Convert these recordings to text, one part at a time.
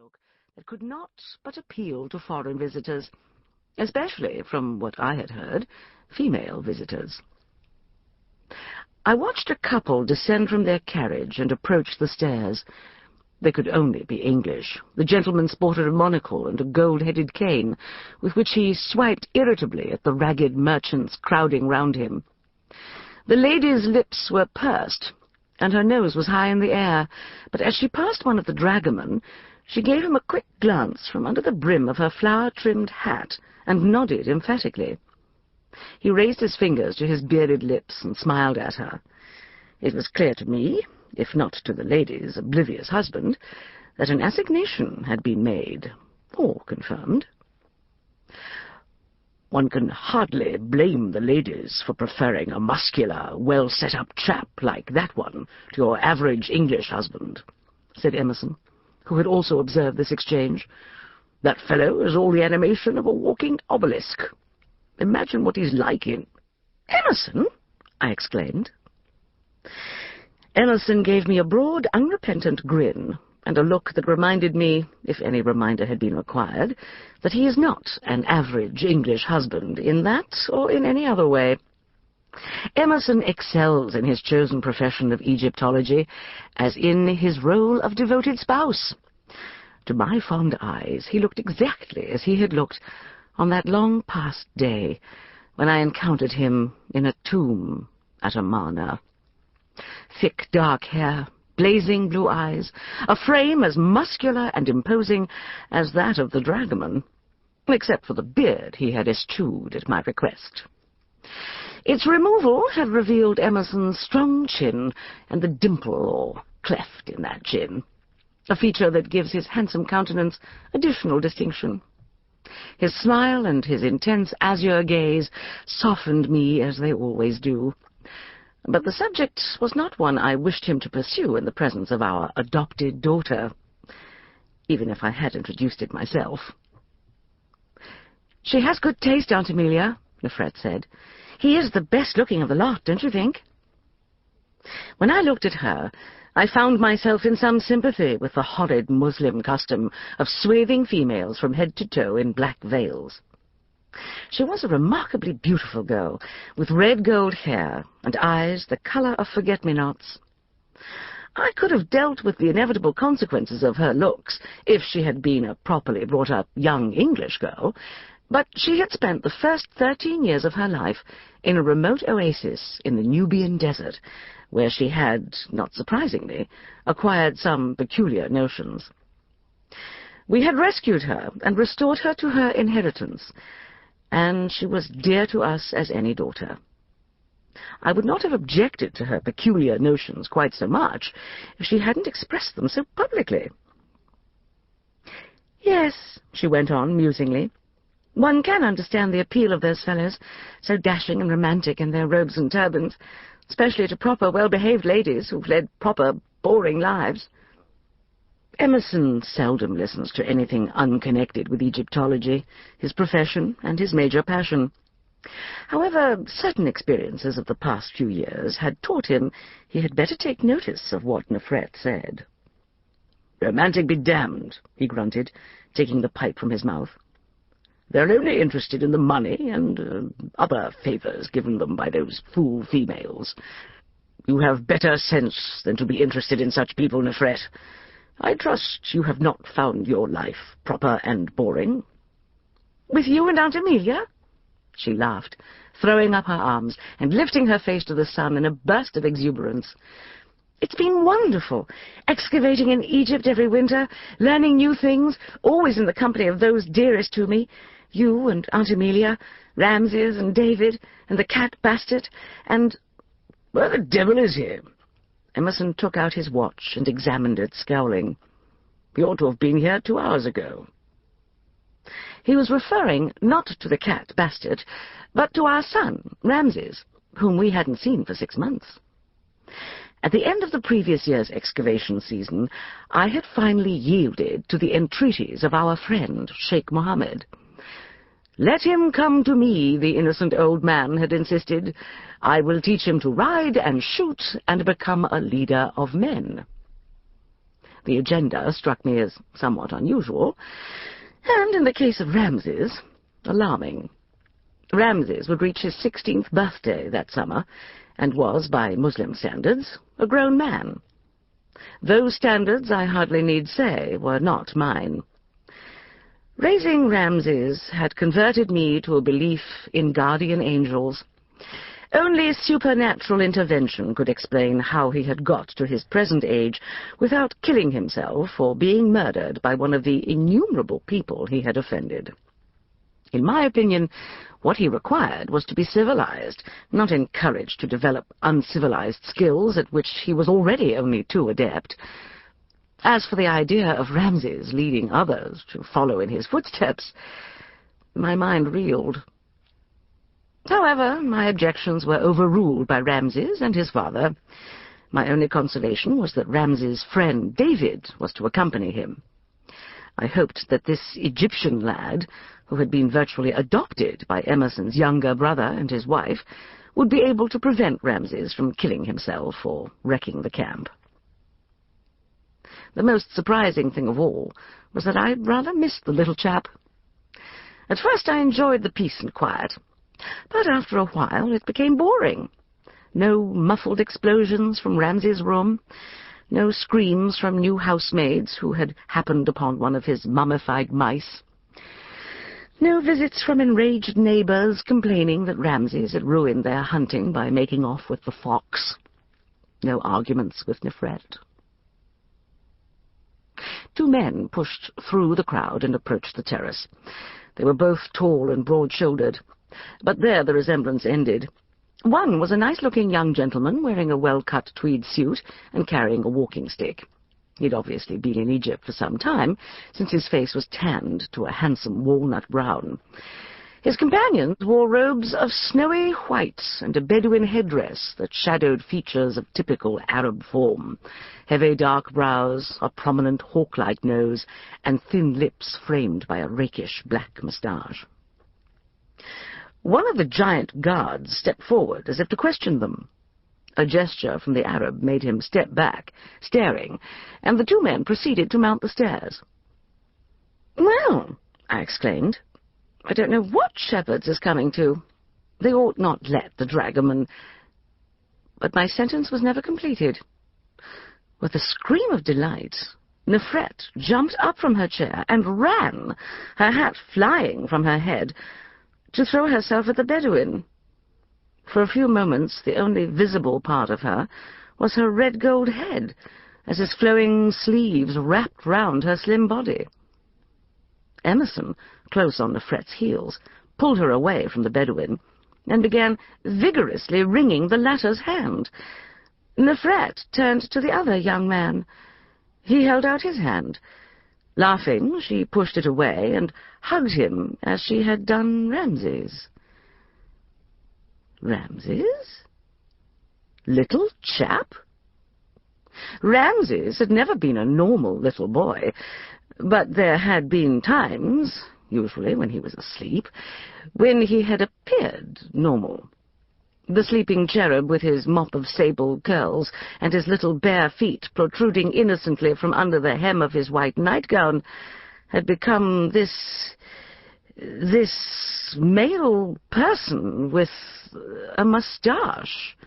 look that could not but appeal to foreign visitors, especially, from what I had heard, female visitors. I watched a couple descend from their carriage and approach the stairs. They could only be English. The gentleman sported a monocle and a gold-headed cane, with which he swiped irritably at the ragged merchants crowding round him. The lady's lips were pursed, and her nose was high in the air, but as she passed one of the dragomen, she gave him a quick glance from under the brim of her flower-trimmed hat, and nodded emphatically. He raised his fingers to his bearded lips and smiled at her. It was clear to me, if not to the lady's oblivious husband, that an assignation had been made, or confirmed. One can hardly blame the ladies for preferring a muscular, well-set-up chap like that one to your average English husband, said Emerson, who had also observed this exchange. That fellow is all the animation of a walking obelisk. Imagine what he's like in— Emerson? I exclaimed. Emerson gave me a broad, unrepentant grin, and a look that reminded me, if any reminder had been required, that he is not an average English husband in that or in any other way. Emerson excels in his chosen profession of Egyptology, as in his role of devoted spouse. To my fond eyes, he looked exactly as he had looked on that long-past day when I encountered him in a tomb at Amarna. Thick dark hair, blazing blue eyes, a frame as muscular and imposing as that of the dragoman, except for the beard he had eschewed at my request. Its removal had revealed Emerson's strong chin and the dimple or cleft in that chin, a feature that gives his handsome countenance additional distinction. His smile and his intense azure gaze softened me as they always do. But the subject was not one I wished him to pursue in the presence of our adopted daughter, even if I had introduced it myself. "She has good taste, Aunt Amelia," Nefret said. "He is the best-looking of the lot, don't you think?" When I looked at her, I found myself in some sympathy with the horrid Muslim custom of swathing females from head to toe in black veils. She was a remarkably beautiful girl, with red gold hair and eyes the colour of forget-me-nots. I could have dealt with the inevitable consequences of her looks if she had been a properly brought-up young English girl, but she had spent the first 13 years of her life in a remote oasis in the Nubian desert, where she had, not surprisingly, acquired some peculiar notions. We had rescued her and restored her to her inheritance, and she was dear to us as any daughter. I would not have objected to her peculiar notions quite so much if she hadn't expressed them so publicly. "Yes," she went on musingly, "one can understand the appeal of those fellows, so dashing and romantic in their robes and turbans, especially to proper, well-behaved ladies who've led proper, boring lives." Emerson seldom listens to anything unconnected with Egyptology, his profession and his major passion. However, certain experiences of the past few years had taught him he had better take notice of what Nefret said. "Romantic be damned," he grunted, taking the pipe from his mouth. "They're only interested in the money and other favours given them by those fool females. You have better sense than to be interested in such people, Nefret. I trust you have not found your life proper and boring." "With you and Aunt Amelia?" She laughed, throwing up her arms and lifting her face to the sun in a burst of exuberance. "It's been wonderful, excavating in Egypt every winter, learning new things, always in the company of those dearest to me, you and Aunt Amelia, Ramses and David, and the cat Bastet, and— Where the devil is he?" Emerson took out his watch and examined it, scowling. "He ought to have been here 2 hours ago." He was referring not to the cat Bastet, but to our son, Ramses, whom we hadn't seen for 6 months. At the end of the previous year's excavation season, I had finally yielded to the entreaties of our friend, Sheikh Mohammed. "Let him come to me," the innocent old man had insisted. "I will teach him to ride and shoot and become a leader of men." The agenda struck me as somewhat unusual, and in the case of Ramses, alarming. Ramses would reach his 16th birthday that summer, and was, by Muslim standards, a grown man. Those standards, I hardly need say, were not mine. Raising Ramses had converted me to a belief in guardian angels. Only supernatural intervention could explain how he had got to his present age without killing himself or being murdered by one of the innumerable people he had offended. In my opinion, what he required was to be civilized, not encouraged to develop uncivilized skills at which he was already only too adept. As for the idea of Ramses leading others to follow in his footsteps, my mind reeled. However, my objections were overruled by Ramses and his father. My only consolation was that Ramses' friend David was to accompany him. I hoped that this Egyptian lad, who had been virtually adopted by Emerson's younger brother and his wife, would be able to prevent Ramses from killing himself or wrecking the camp. The most surprising thing of all was that I rather missed the little chap. At first I enjoyed the peace and quiet, but after a while it became boring. No muffled explosions from Ramses' room, no screams from new housemaids who had happened upon one of his mummified mice, no visits from enraged neighbors complaining that Ramses had ruined their hunting by making off with the fox, no arguments with Nefret. Two men pushed through the crowd and approached the terrace. They were both tall and broad-shouldered, but there the resemblance ended. One was a nice-looking young gentleman wearing a well-cut tweed suit and carrying a walking stick. He'd obviously been in Egypt for some time, since his face was tanned to a handsome walnut brown. His companions wore robes of snowy white and a Bedouin headdress that shadowed features of typical Arab form, heavy dark brows, a prominent hawk-like nose, and thin lips framed by a rakish black moustache. One of the giant guards stepped forward as if to question them. A gesture from the Arab made him step back, staring, and the two men proceeded to mount the stairs. "Well," I exclaimed, "I don't know what Shepherd's is coming to. They ought not let the dragoman—" But my sentence was never completed. With a scream of delight, Nefret jumped up from her chair and ran, her hat flying from her head, to throw herself at the Bedouin. For a few moments, the only visible part of her was her red-gold head, as his flowing sleeves wrapped round her slim body. Emerson, close on Nefret's heels, pulled her away from the Bedouin and began vigorously wringing the latter's hand. Nefret turned to the other young man. He held out his hand. Laughing, she pushed it away and hugged him as she had done Ramses. Ramses? Little chap? Ramses had never been a normal little boy, but there had been times, usually when he was asleep, when he had appeared normal. The sleeping cherub with his mop of sable curls and his little bare feet protruding innocently from under the hem of his white nightgown had become this male person with a moustache.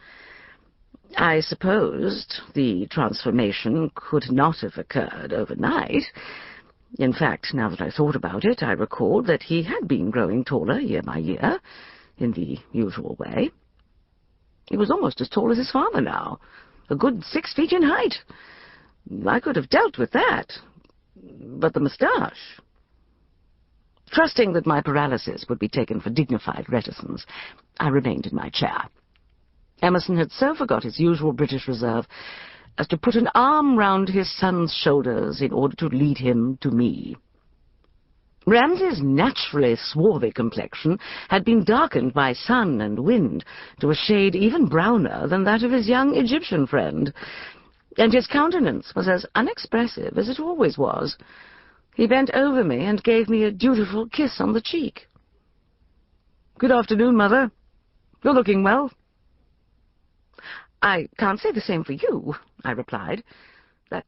I supposed the transformation could not have occurred overnight. In fact, now that I thought about it, I recalled that he had been growing taller year by year, in the usual way. He was almost as tall as his father now, a good 6 feet in height. I could have dealt with that. But the moustache... Trusting that my paralysis would be taken for dignified reticence, I remained in my chair. Emerson had so forgot his usual British reserve as to put an arm round his son's shoulders in order to lead him to me. Ramses' naturally swarthy complexion had been darkened by sun and wind to a shade even browner than that of his young Egyptian friend, and his countenance was as unexpressive as it always was. He bent over me and gave me a dutiful kiss on the cheek. "Good afternoon, Mother. You're looking well." "I can't say the same for you," I replied. "That